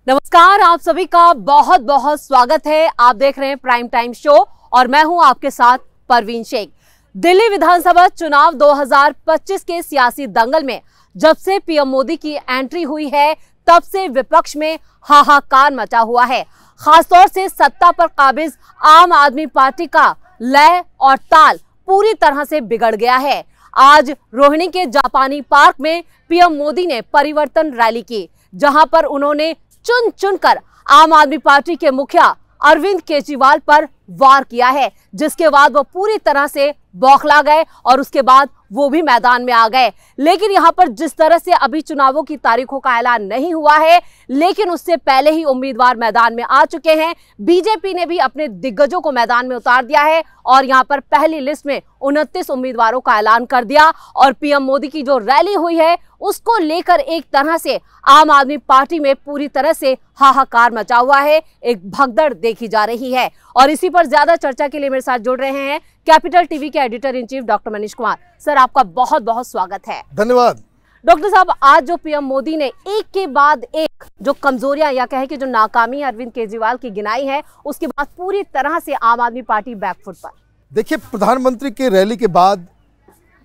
नमस्कार, आप सभी का बहुत बहुत स्वागत है। आप देख रहे हैं प्राइम टाइम शो और मैं हूं आपके साथ परवीन शेख। दिल्ली विधानसभा चुनाव 2025 के सियासी दंगल में जब से पीएम मोदी की एंट्री हुई है तब से विपक्ष में हाहाकार मचा हुआ है। खासतौर से सत्ता पर काबिज आम आदमी पार्टी का लय और ताल पूरी तरह से बिगड़ गया है। आज रोहिणी के जापानी पार्क में पीएम मोदी ने परिवर्तन रैली की, जहां पर उन्होंने चुन चुनकर आम आदमी पार्टी के मुखिया अरविंद केजरीवाल पर वार किया है, जिसके बाद वो पूरी तरह से बौखला गए और उसके बाद वो भी मैदान में आ गए। लेकिन यहाँ पर जिस तरह से अभी चुनावों की तारीखों का ऐलान नहीं हुआ है, लेकिन उससे पहले ही उम्मीदवार मैदान में आ चुके हैं। बीजेपी ने भी अपने दिग्गजों को मैदान में उतार दिया है और यहाँ पर पहली लिस्ट में 29 उम्मीदवारों का ऐलान कर दिया। और पीएम मोदी की जो रैली हुई है उसको लेकर एक तरह से आम आदमी पार्टी में पूरी तरह से हाहाकार मचा हुआ है, एक भगदड़ देखी जा रही है। और इसी पर ज्यादा चर्चा के लिए मेरे साथ जुड़ रहे हैं कैपिटल टीवी के editor in chief doctor Manish Kumar. Sir, आपका बहुत बहुत स्वागत है। धन्यवाद। डॉक्टर साहब, आज जो पीएम मोदी ने एक के बाद एक जो कमजोरियां या कहे कि जो नाकामी अरविंद केजरीवाल की गिनाई है, उसके बाद पूरी तरह से आम आदमी पार्टी बैकफुट पर। देखिए, प्रधानमंत्री की रैली के बाद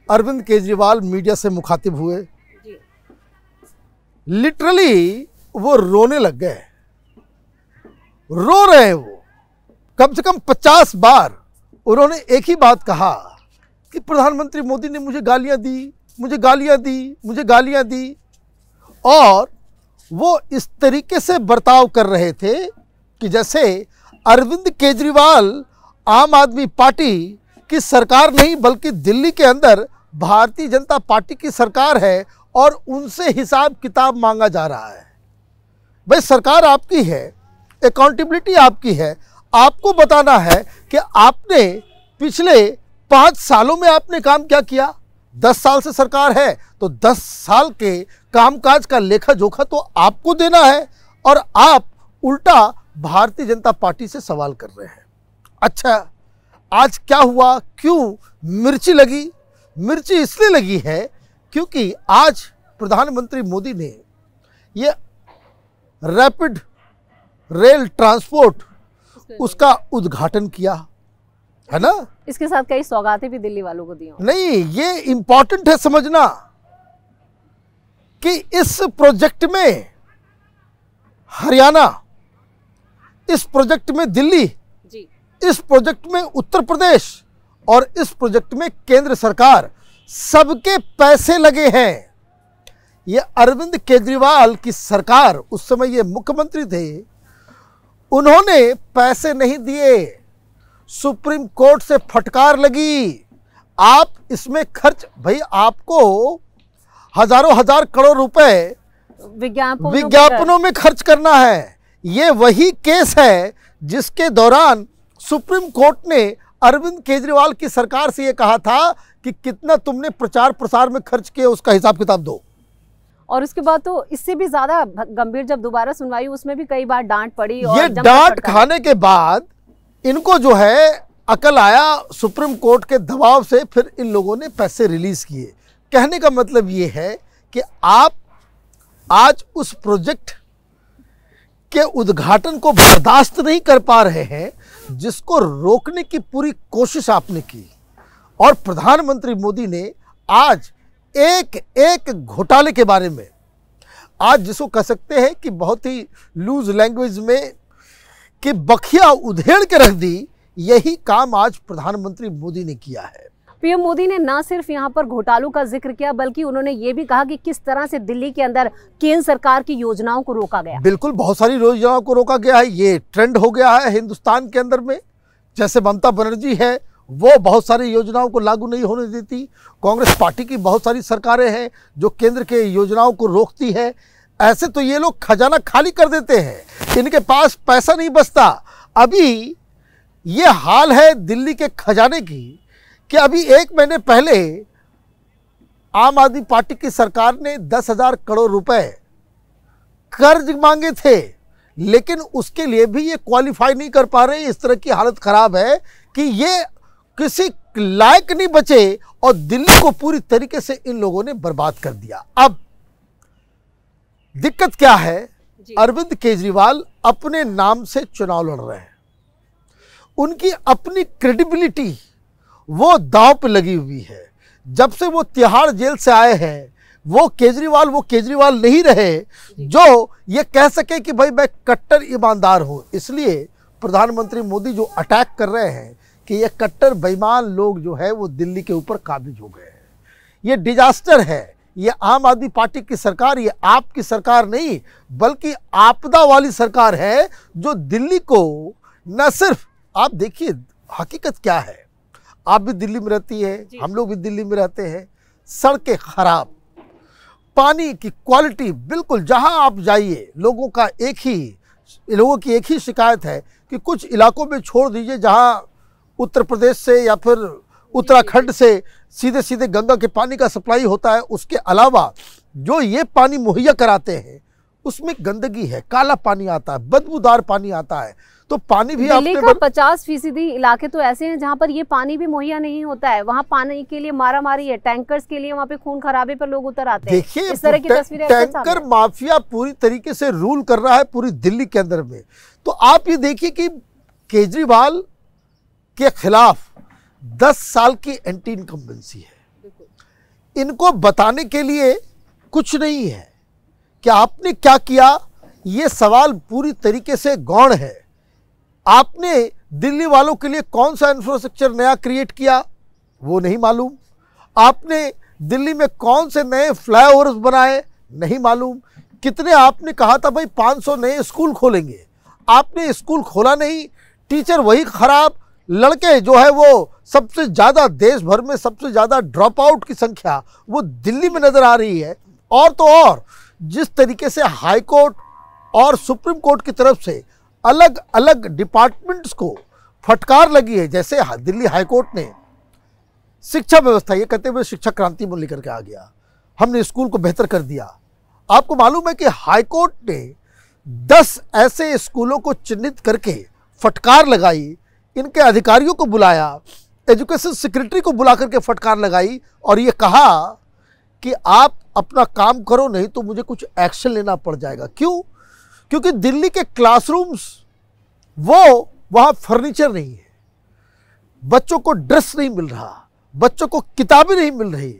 अरविंद केजरीवाल मीडिया से मुखातिब हुए। लिटरली वो रोने लग गए, रो रहे हैं वो। कम से कम 50 बार उन्होंने एक ही बात कहा कि प्रधानमंत्री मोदी ने मुझे गालियां दी, मुझे गालियां दी, मुझे गालियां दी। और वो इस तरीके से बर्ताव कर रहे थे कि जैसे अरविंद केजरीवाल आम आदमी पार्टी की सरकार नहीं बल्कि दिल्ली के अंदर भारतीय जनता पार्टी की सरकार है और उनसे हिसाब किताब मांगा जा रहा है। भाई, सरकार आपकी है, अकाउंटेबिलिटी आपकी है, आपको बताना है कि आपने पिछले 5 सालों में आपने काम क्या किया। 10 साल से सरकार है तो 10 साल के कामकाज का लेखा जोखा तो आपको देना है और आप उल्टा भारतीय जनता पार्टी से सवाल कर रहे हैं। अच्छा, आज क्या हुआ, क्यों मिर्ची लगी? मिर्ची इसलिए लगी है क्योंकि आज प्रधानमंत्री मोदी ने ये रैपिड रेल ट्रांसपोर्ट उसका उद्घाटन किया है ना। इसके साथ कई सौगातें भी दिल्ली वालों को दी हों। नहीं, ये इंपॉर्टेंट है समझना कि इस प्रोजेक्ट में हरियाणा, इस प्रोजेक्ट में दिल्ली जी, इस प्रोजेक्ट में उत्तर प्रदेश और इस प्रोजेक्ट में केंद्र सरकार, सबके पैसे लगे हैं। ये अरविंद केजरीवाल की सरकार, उस समय ये मुख्यमंत्री थे, उन्होंने पैसे नहीं दिए। सुप्रीम कोर्ट से फटकार लगी, आप इसमें खर्च, भाई आपको हजारों हजार करोड़ रुपए विज्ञापनों में खर्च करना है। ये वही केस है जिसके दौरान सुप्रीम कोर्ट ने अरविंद केजरीवाल की सरकार से ये कहा था कि कितना तुमने प्रचार प्रसार में खर्च किया, उसका हिसाब किताब दो। और उसके बाद तो इससे भी ज्यादा गंभीर जब दोबारा सुनवाई, उसमें भी कई बार डांट पड़ी। और ये डांट खाने के बाद इनको जो है अकल आया, सुप्रीम कोर्ट के दबाव से फिर इन लोगों ने पैसे रिलीज किए। कहने का मतलब ये है कि आप आज उस प्रोजेक्ट के उद्घाटन को बर्दाश्त नहीं कर पा रहे हैं, जिसको रोकने की पूरी कोशिश आपने की। और प्रधानमंत्री मोदी ने आज एक एक घोटाले के बारे में, आज जिसको कह सकते हैं कि बहुत ही लूज लैंग्वेज में कि बखिया उधेड़ के रख दी, यही काम आज प्रधानमंत्री मोदी ने किया है। पीएम मोदी ने ना सिर्फ यहाँ पर घोटालों का जिक्र किया, बल्कि उन्होंने ये भी कहा कि किस तरह से दिल्ली के अंदर केंद्र सरकार की योजनाओं को रोका गया। बिल्कुल, बहुत सारी योजनाओं को रोका गया है। ये ट्रेंड हो गया है हिंदुस्तान के अंदर में। जैसे ममता बनर्जी है, वो बहुत सारी योजनाओं को लागू नहीं होने देती। कांग्रेस पार्टी की बहुत सारी सरकारें हैं जो केंद्र के योजनाओं को रोकती है। ऐसे तो ये लोग खजाना खाली कर देते हैं, इनके पास पैसा नहीं बचता। अभी ये हाल है दिल्ली के खजाने की कि अभी 1 महीने पहले आम आदमी पार्टी की सरकार ने 10,000 करोड़ रुपए कर्ज मांगे थे, लेकिन उसके लिए भी ये क्वालिफाई नहीं कर पा रहे। इस तरह की हालत खराब है कि ये किसी लायक नहीं बचे और दिल्ली को पूरी तरीके से इन लोगों ने बर्बाद कर दिया। अब दिक्कत क्या है अरविंद केजरीवाल अपने नाम से चुनाव लड़ रहे हैं। उनकी अपनी क्रेडिबिलिटी वो दांव पे लगी हुई है। जब से वो तिहाड़ जेल से आए हैं वो केजरीवाल नहीं रहे जो ये कह सके कि भाई मैं कट्टर ईमानदार हूं। इसलिए प्रधानमंत्री मोदी जो अटैक कर रहे हैं कि ये कट्टर बेईमान लोग जो है वो दिल्ली के ऊपर काबिज हो गए हैं। ये डिजास्टर है। ये आम आदमी पार्टी की सरकार, ये आपकी सरकार नहीं बल्कि आपदा वाली सरकार है जो दिल्ली को न सिर्फ, आप देखिए हकीकत क्या है, आप भी दिल्ली में रहती है, हम लोग भी दिल्ली में रहते हैं। सड़कें खराब, पानी की क्वालिटी बिल्कुल, जहां आप जाइए लोगों की एक ही शिकायत है कि कुछ इलाकों में छोड़ दीजिए जहां उत्तर प्रदेश से या फिर उत्तराखंड से सीधे सीधे गंगा के पानी का सप्लाई होता है, उसके अलावा जो ये पानी मुहैया कराते हैं उसमें गंदगी है, काला पानी आता है, बदबूदार पानी आता है। तो पानी भी दिल्ली का 50% इलाके तो ऐसे हैं जहां पर ये पानी भी मुहैया नहीं होता है। वहां पानी के लिए मारामारी है, टैंकर्स के लिए वहां पे खून खराबे पर लोग उतर आते हैं। देखिए इस तरह की तस्वीरें टैंकर माफिया पूरी तरीके से रूल कर रहा है पूरी दिल्ली के अंदर में। तो आप ये देखिए कि केजरीवाल के खिलाफ 10 साल की एंटी इनकम्बेंसी है। इनको बताने के लिए कुछ नहीं है कि आपने क्या किया। ये सवाल पूरी तरीके से गौण है। आपने दिल्ली वालों के लिए कौन सा इंफ्रास्ट्रक्चर नया क्रिएट किया वो नहीं मालूम। आपने दिल्ली में कौन से नए फ्लाईओवर्स बनाए नहीं मालूम। कितने आपने कहा था भाई 500 नए स्कूल खोलेंगे, आपने स्कूल खोला नहीं। टीचर वही खराब, लड़के जो है वो सबसे ज़्यादा, देश भर में सबसे ज़्यादा ड्रॉप आउट की संख्या वो दिल्ली में नज़र आ रही है। और तो और जिस तरीके से हाई कोर्ट और सुप्रीम कोर्ट की तरफ से अलग अलग डिपार्टमेंट्स को फटकार लगी है, जैसे दिल्ली हाई कोर्ट ने शिक्षा व्यवस्था, ये कहते हुए शिक्षा क्रांति में लेकर के आ गया, हमने स्कूल को बेहतर कर दिया। आपको मालूम है कि हाई कोर्ट ने 10 ऐसे स्कूलों को चिन्हित करके फटकार लगाई, इनके अधिकारियों को बुलाया, एजुकेशन सेक्रेटरी को बुला करके फटकार लगाई और ये कहा कि आप अपना काम करो नहीं तो मुझे कुछ एक्शन लेना पड़ जाएगा। क्यों? क्योंकि दिल्ली के क्लासरूम्स वो वहाँ फर्नीचर नहीं है, बच्चों को ड्रेस नहीं मिल रहा, बच्चों को किताबें नहीं मिल रही,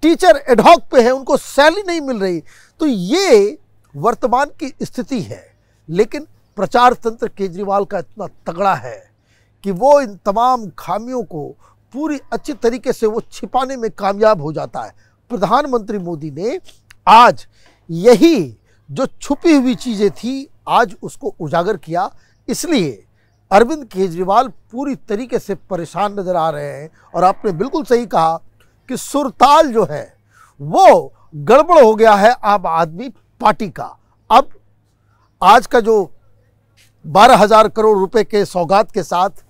टीचर एडहॉक पे है, उनको सैलरी नहीं मिल रही। तो ये वर्तमान की स्थिति है। लेकिन प्रचार तंत्र केजरीवाल का इतना तगड़ा है कि वो इन तमाम खामियों को पूरी अच्छी तरीके से वो छिपाने में कामयाब हो जाता है। प्रधानमंत्री मोदी ने आज यही जो छुपी हुई चीज़ें थी आज उसको उजागर किया। इसलिए अरविंद केजरीवाल पूरी तरीके से परेशान नजर आ रहे हैं। और आपने बिल्कुल सही कहा कि सुरताल जो है वो गड़बड़ हो गया है आम आदमी पार्टी का। अब आज का जो 12,000 करोड़ रुपए के सौगात के साथ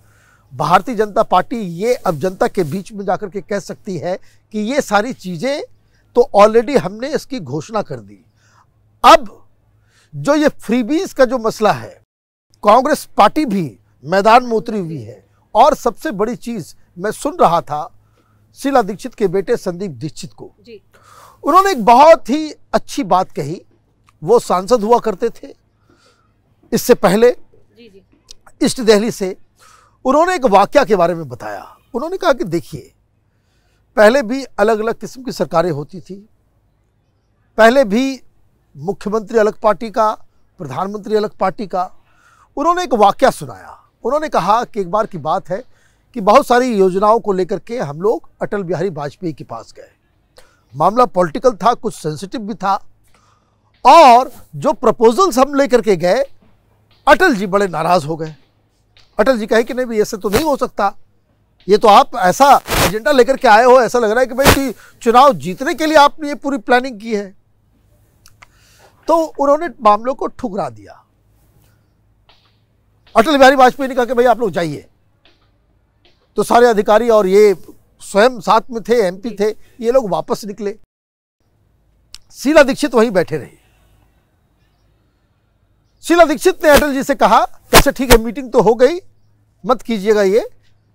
भारतीय जनता पार्टी ये अब जनता के बीच में जाकर के कह सकती है कि ये सारी चीज़ें तो ऑलरेडी हमने इसकी घोषणा कर दी। अब जो ये फ्रीबीज का जो मसला है, कांग्रेस पार्टी भी मैदान में उतरी हुई है। और सबसे बड़ी चीज़ मैं सुन रहा था शीला दीक्षित के बेटे संदीप दीक्षित को जी। उन्होंने एक बहुत ही अच्छी बात कही। वो सांसद हुआ करते थे इससे पहले जी। ईस्ट दिल्ली से। उन्होंने एक वाकया के बारे में बताया। उन्होंने कहा कि देखिए, पहले भी अलग अलग किस्म की सरकारें होती थी, पहले भी मुख्यमंत्री अलग पार्टी का, प्रधानमंत्री अलग पार्टी का। उन्होंने एक वाकया सुनाया। उन्होंने कहा कि एक बार की बात है कि बहुत सारी योजनाओं को लेकर के हम लोग अटल बिहारी वाजपेयी के पास गए। मामला पॉलिटिकल था, कुछ सेंसिटिव भी था, और जो प्रपोजल्स हम लेकर के गए अटल जी बड़े नाराज हो गए। अटल जी कहे कि नहीं भाई ऐसे तो नहीं हो सकता, ये तो आप ऐसा एजेंडा लेकर के आए हो, ऐसा लग रहा है कि भाई कि चुनाव जीतने के लिए आपने ये पूरी प्लानिंग की है। तो उन्होंने मामलों को ठुकरा दिया। अटल बिहारी वाजपेयी ने कहा कि भाई आप लोग जाइए। तो सारे अधिकारी और ये स्वयं साथ में थे, एमपी थे, ये लोग वापस निकले। शीला दीक्षित वहीं बैठे रही। शीला दीक्षित ने अटल जी से कहा कैसे ठीक है, मीटिंग तो हो गई, मत कीजिएगा ये,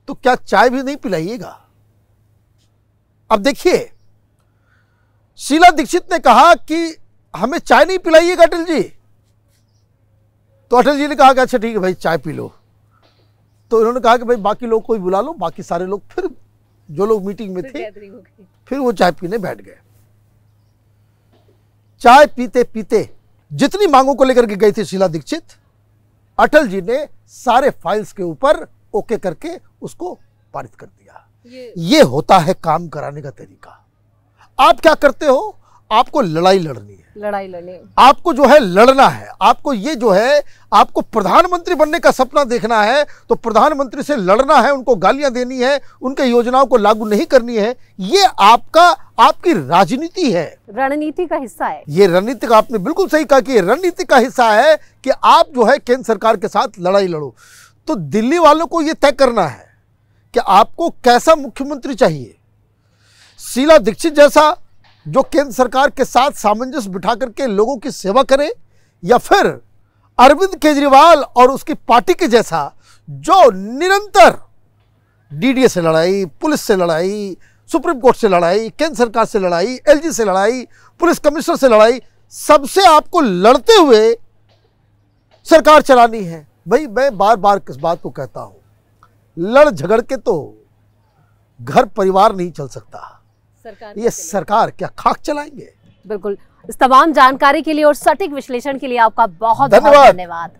तो क्या चाय भी नहीं पिलाइएगा। अब देखिए, शीला दीक्षित ने कहा कि हमें चाय नहीं पिलाइएगा अटल जी, तो अटल जी ने कहा कि अच्छा ठीक है भाई चाय पी लो। तो इन्होंने कहा कि भाई बाकी लोग को भी बुला लो। बाकी सारे लोग फिर जो लोग मीटिंग में थे फिर वो चाय पीने बैठ गए। चाय पीते पीते जितनी मांगों को लेकर के गई थी शीला दीक्षित, अटल जी ने सारे फाइल्स के ऊपर ओके करके उसको पारित कर दिया। ये होता है काम कराने का तरीका। आप क्या करते हो? आपको लड़ाई लड़नी है, लड़ाई लड़नी, आपको जो है लड़ना है, आपको ये जो है आपको प्रधानमंत्री बनने का सपना देखना है तो प्रधानमंत्री से लड़ना है, उनको गालियां देनी है, उनके योजनाओं को लागू नहीं करनी है। ये आपकी राजनीति है, रणनीति का हिस्सा है। ये रणनीति का, आपने बिल्कुल सही कहा कि रणनीति का हिस्सा है कि आप जो है केंद्र सरकार के साथ लड़ाई लड़ो। तो दिल्ली वालों को यह तय करना है कि आपको कैसा मुख्यमंत्री चाहिए। शीला दीक्षित जैसा जो केंद्र सरकार के साथ सामंजस्य बिठा करके लोगों की सेवा करे, या फिर अरविंद केजरीवाल और उसकी पार्टी के जैसा जो निरंतर डीडीए से लड़ाई, पुलिस से लड़ाई, सुप्रीम कोर्ट से लड़ाई, केंद्र सरकार से लड़ाई, एलजी से लड़ाई, पुलिस कमिश्नर से लड़ाई, सबसे आपको लड़ते हुए सरकार चलानी है। भाई मैं बार बार किस बात को कहता हूं, लड़ झगड़ के तो घर परिवार नहीं चल सकता। ये सरकार क्या खाक चलाएंगे? बिल्कुल। इस तमाम जानकारी के लिए और सटीक विश्लेषण के लिए आपका बहुत बहुत धन्यवाद।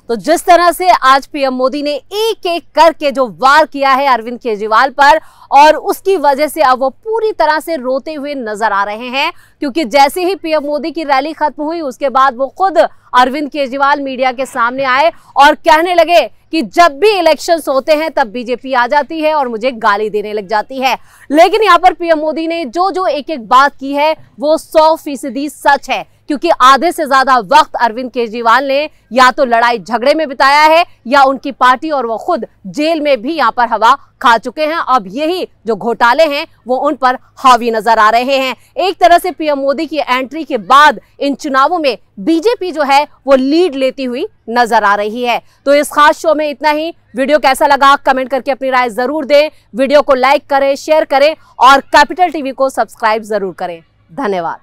तो जिस तरह से आज पीएम मोदी ने एक एक करके जो वार किया है अरविंद केजरीवाल पर, और उसकी वजह से अब वो पूरी तरह से रोते हुए नजर आ रहे हैं, क्योंकि जैसे ही पीएम मोदी की रैली खत्म हुई उसके बाद वो खुद अरविंद केजरीवाल मीडिया के सामने आए और कहने लगे कि जब भी इलेक्शंस होते हैं तब बीजेपी आ जाती है और मुझे गाली देने लग जाती है। लेकिन यहाँ पर पीएम मोदी ने जो जो एक एक बात की है वो 100% सच है, क्योंकि आधे से ज्यादा वक्त अरविंद केजरीवाल ने या तो लड़ाई झगड़े में बिताया है या उनकी पार्टी और वो खुद जेल में भी यहाँ पर हवा खा चुके हैं। अब यही जो घोटाले हैं वो उन पर हावी नजर आ रहे हैं। एक तरह से पीएम मोदी की एंट्री के बाद इन चुनावों में बीजेपी जो है वो लीड लेती हुई नजर आ रही है। तो इस खास शो में इतना ही। वीडियो कैसा लगा कमेंट करके अपनी राय जरूर दें। वीडियो को लाइक करें, शेयर करें और कैपिटल टीवी को सब्सक्राइब जरूर करें। धन्यवाद।